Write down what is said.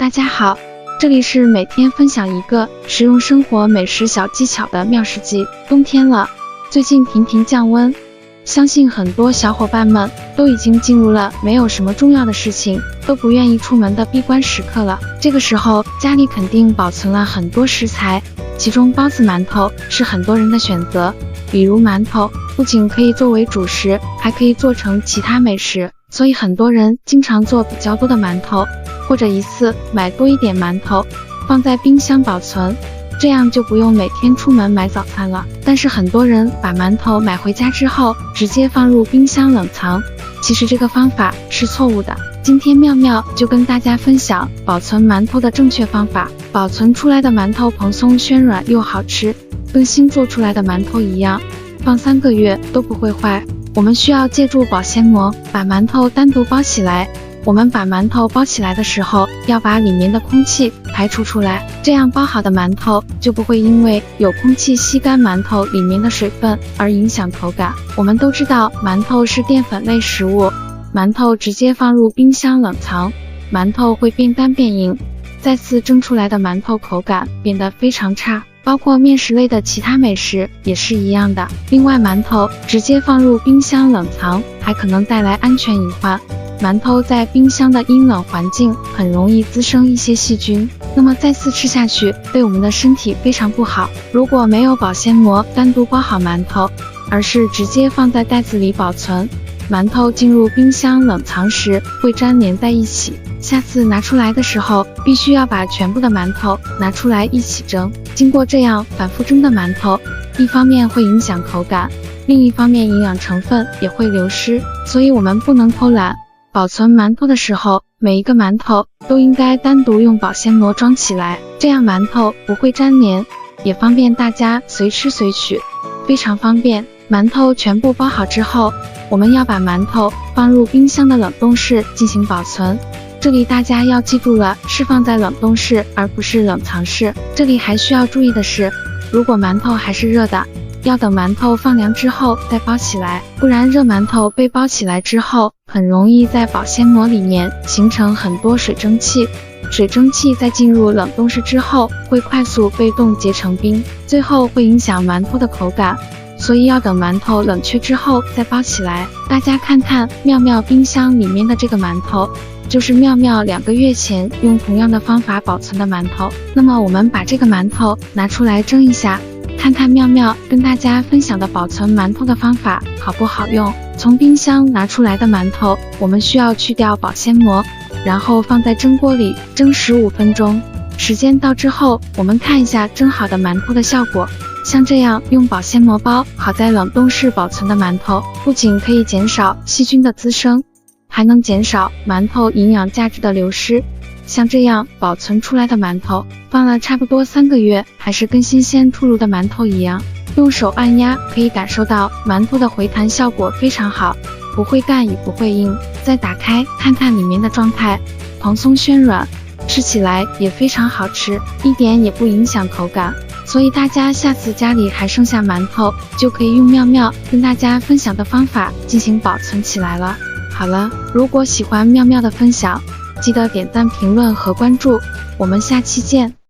大家好，这里是每天分享一个实用生活美食小技巧的妙食记。冬天了，最近频频降温，相信很多小伙伴们都已经进入了没有什么重要的事情都不愿意出门的闭关时刻了。这个时候家里肯定保存了很多食材，其中包子、馒头是很多人的选择。比如馒头不仅可以作为主食，还可以做成其他美食，所以很多人经常做比较多的馒头，或者一次买多一点馒头放在冰箱保存，这样就不用每天出门买早餐了。但是很多人把馒头买回家之后直接放入冰箱冷藏，其实这个方法是错误的。今天妙妙就跟大家分享保存馒头的正确方法，保存出来的馒头蓬松暄软又好吃，跟新做出来的馒头一样，放3个月都不会坏。我们需要借助保鲜膜把馒头单独包起来。我们把馒头包起来的时候，要把里面的空气排除出来，这样包好的馒头就不会因为有空气吸干馒头里面的水分而影响口感。我们都知道馒头是淀粉类食物，馒头直接放入冰箱冷藏，馒头会变干变硬，再次蒸出来的馒头口感变得非常差。包括面食类的其他美食也是一样的。另外，馒头直接放入冰箱冷藏还可能带来安全隐患。馒头在冰箱的阴冷环境很容易滋生一些细菌，那么再次吃下去对我们的身体非常不好。如果没有保鲜膜单独包好馒头，而是直接放在袋子里保存，馒头进入冰箱冷藏时会粘连在一起，下次拿出来的时候必须要把全部的馒头拿出来一起蒸。经过这样反复蒸的馒头，一方面会影响口感，另一方面营养成分也会流失，所以我们不能偷懒。保存馒头的时候，每一个馒头都应该单独用保鲜膜装起来，这样馒头不会粘连，也方便大家随吃随取，非常方便。馒头全部包好之后，我们要把馒头放入冰箱的冷冻室进行保存。这里大家要记住了，是放在冷冻室而不是冷藏室。这里还需要注意的是，如果馒头还是热的，要等馒头放凉之后再包起来，不然热馒头被包起来之后，很容易在保鲜膜里面形成很多水蒸气，水蒸气在进入冷冻室之后会快速被冻结成冰，最后会影响馒头的口感，所以要等馒头冷却之后再包起来。大家看看妙妙冰箱里面的这个馒头，就是妙妙2个月前用同样的方法保存的馒头。那么我们把这个馒头拿出来蒸一下，看看妙妙跟大家分享的保存馒头的方法好不好用。从冰箱拿出来的馒头，我们需要去掉保鲜膜，然后放在蒸锅里蒸15分钟。时间到之后，我们看一下蒸好的馒头的效果。像这样用保鲜膜包好在冷冻室保存的馒头，不仅可以减少细菌的滋生，还能减少馒头营养价值的流失。像这样保存出来的馒头，放了差不多3个月，还是跟新鲜出炉的馒头一样。用手按压可以感受到馒头的回弹效果非常好，不会干也不会硬。再打开看看里面的状态，蓬松暄软，吃起来也非常好吃，一点也不影响口感。所以大家下次家里还剩下馒头，就可以用妙妙跟大家分享的方法进行保存起来了。好了，如果喜欢妙妙的分享，记得点赞、评论和关注，我们下期见。